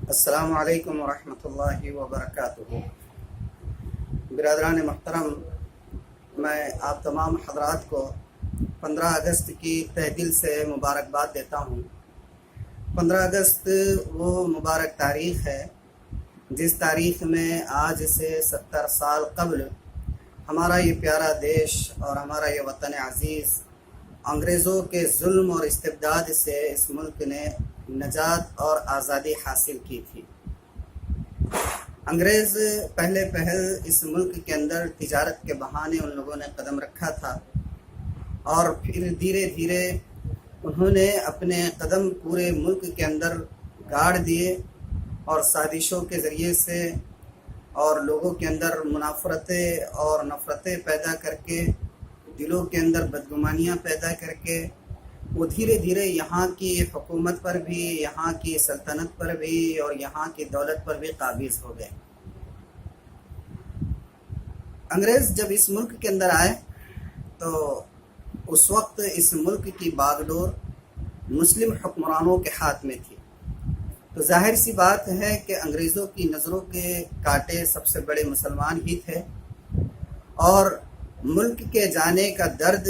السلام علیکم ورحمۃ اللہ وبرکاتہ۔ برادران محترم، میں آپ تمام حضرات کو 15 اگست کی تہ دل سے مبارکباد دیتا ہوں۔ 15 اگست وہ مبارک تاریخ ہے جس تاریخ میں آج سے 70 سال قبل ہمارا یہ پیارا دیش اور ہمارا یہ وطن عزیز انگریزوں کے ظلم اور استبداد سے اس ملک نے نجات اور آزادی حاصل کی تھی۔ انگریز پہلے اس ملک کے اندر تجارت کے بہانے ان لوگوں نے قدم رکھا تھا، اور پھر دھیرے دھیرے انہوں نے اپنے قدم پورے ملک کے اندر گاڑ دیے، اور سازشوں کے ذریعے سے اور لوگوں کے اندر منافرتیں اور نفرتیں پیدا کر کے، دلوں کے اندر بدگمانیاں پیدا کر کے، وہ دھیرے دھیرے یہاں کی حکومت پر بھی، یہاں کی سلطنت پر بھی اور یہاں کی دولت پر بھی قابض ہو گئے۔ انگریز جب اس ملک کے اندر آئے تو اس وقت اس ملک کی باغ ڈور مسلم حکمرانوں کے ہاتھ میں تھی، تو ظاہر سی بات ہے کہ انگریزوں کی نظروں کے کانٹے سب سے بڑے مسلمان ہی تھے، اور ملک کے جانے کا درد،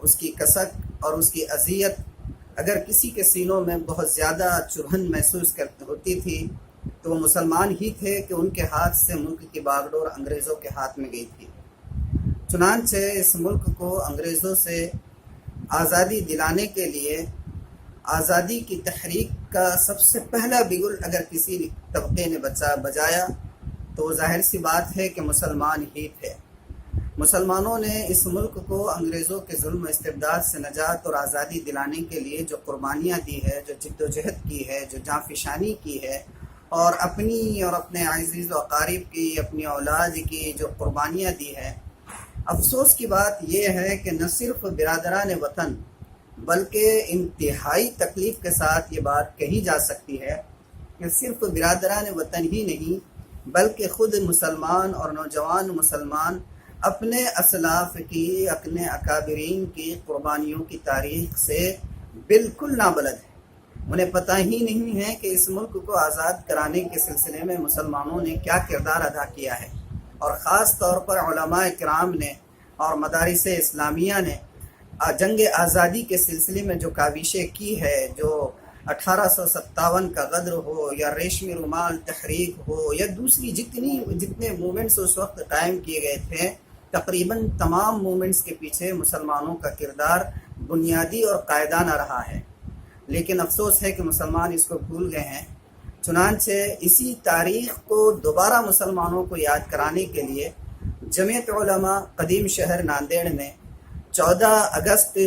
اس کی کسک اور اس کی اذیت اگر کسی کے سینوں میں بہت زیادہ چبھن محسوس ہوتی تھی تو وہ مسلمان ہی تھے کہ ان کے ہاتھ سے ملک کی باغ ڈور انگریزوں کے ہاتھ میں گئی تھی۔ چنانچہ اس ملک کو انگریزوں سے آزادی دلانے کے لیے آزادی کی تحریک کا سب سے پہلا بگل اگر کسی طبقے نے بجایا تو وہ ظاہر سی بات ہے کہ مسلمان ہی تھے۔ مسلمانوں نے اس ملک کو انگریزوں کے ظلم و استبداد سے نجات اور آزادی دلانے کے لیے جو قربانیاں دی ہے، جو جد و جہد کی ہے، جو جاں فشانی کی ہے، اور اپنی اور اپنے عزیز و اقارب کی، اپنی اولاد کی جو قربانیاں دی ہے، افسوس کی بات یہ ہے کہ نہ صرف برادران وطن بلکہ انتہائی تکلیف کے ساتھ یہ بات کہی جا سکتی ہے کہ صرف برادران وطن ہی نہیں بلکہ خود مسلمان اور نوجوان مسلمان اپنے اسلاف کی، اپنے اکابرین کی قربانیوں کی تاریخ سے بالکل نابلد ہے۔ انہیں پتہ ہی نہیں ہے کہ اس ملک کو آزاد کرانے کے سلسلے میں مسلمانوں نے کیا کردار ادا کیا ہے، اور خاص طور پر علماء کرام نے اور مدارس اسلامیہ نے جنگ آزادی کے سلسلے میں جو کاوشیں کی ہے، جو 1857 کا غدر ہو یا ریشمی رومال تحریک ہو یا دوسری جتنے موومنٹس اس وقت قائم کیے گئے تھے، تقریباً تمام موومنٹس کے پیچھے مسلمانوں کا کردار بنیادی اور قائدانہ رہا ہے، لیکن افسوس ہے کہ مسلمان اس کو بھول گئے ہیں۔ چنانچہ اسی تاریخ کو دوبارہ مسلمانوں کو یاد کرانے کے لیے جمعیت علماء قدیم شہر ناندیڑ نے 14 اگست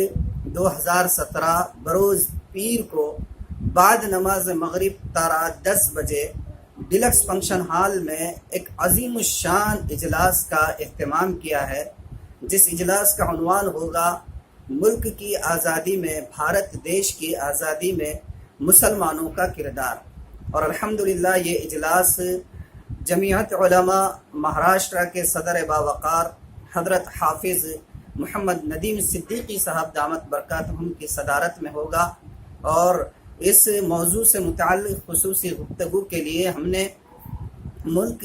2017 بروز پیر کو بعد نماز مغرب رات 10 بجے ڈیلکس فنکشن ہال میں ایک عظیم الشان اجلاس کا اہتمام کیا ہے، جس اجلاس کا عنوان ہوگا ملک کی آزادی میں، بھارت دیش کی آزادی میں مسلمانوں کا کردار۔ اور الحمدللہ یہ اجلاس جمعیت علماء مہاراشٹر کے صدر باوقار حضرت حافظ محمد ندیم صدیقی صاحب دامت برکاتہم کی صدارت میں ہوگا، اور اس موضوع سے متعلق خصوصی گفتگو کے لیے ہم نے ملک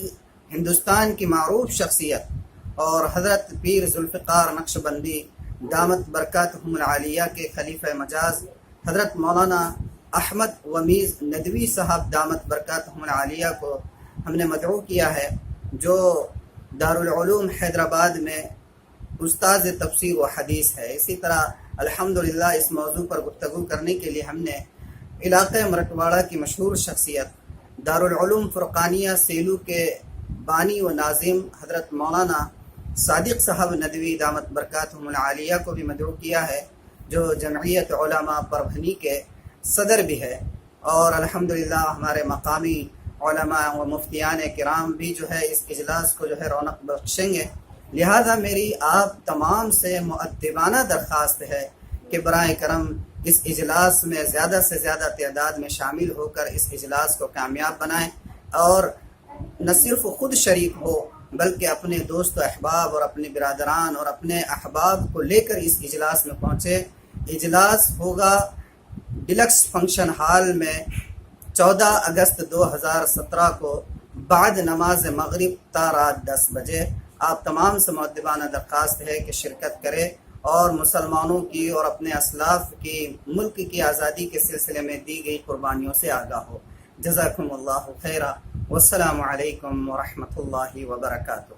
ہندوستان کی معروف شخصیت اور حضرت پیر ذوالفقار نقشبندی دامت برکاتہم العالیہ کے خلیفہ مجاز حضرت مولانا احمد ومیز ندوی صاحب دامت برکاتہم العالیہ کو ہم نے مدعو کیا ہے، جو دارالعلوم حیدرآباد میں استاذ تفسیر و حدیث ہے۔ اسی طرح الحمدللہ اس موضوع پر گفتگو کرنے کے لیے ہم نے علاقہ مرٹواڑہ کی مشہور شخصیت دارالعلوم فرقانیہ سیلو کے بانی و ناظم حضرت مولانا صادق صاحب ندوی دامت برکاتہم العالیہ کو بھی مدعو کیا ہے، جو جمعیت علماء پربھنی کے صدر بھی ہے، اور الحمدللہ ہمارے مقامی علماء و مفتیان کرام بھی جو ہے اس اجلاس کو جو ہے رونق بخشیں گے۔ لہذا میری آپ تمام سے مؤدبانہ درخواست ہے کہ برائے کرم اس اجلاس میں زیادہ سے زیادہ تعداد میں شامل ہو کر اس اجلاس کو کامیاب بنائیں، اور نہ صرف خود شریک ہو بلکہ اپنے دوست و احباب اور اپنے برادران اور اپنے احباب کو لے کر اس اجلاس میں پہنچے۔ اجلاس ہوگا ڈیلکس فنکشن ہال میں 14 اگست 2017 کو بعد نماز مغرب تا رات 10 بجے آپ تمام سے مؤدبانہ درخواست ہے کہ شرکت کرے اور مسلمانوں کی اور اپنے اسلاف کی ملک کی آزادی کے سلسلے میں دی گئی قربانیوں سے آگاہ ہو۔ جزاکم اللہ خیرہ، والسلام علیکم ورحمۃ اللہ وبرکاتہ۔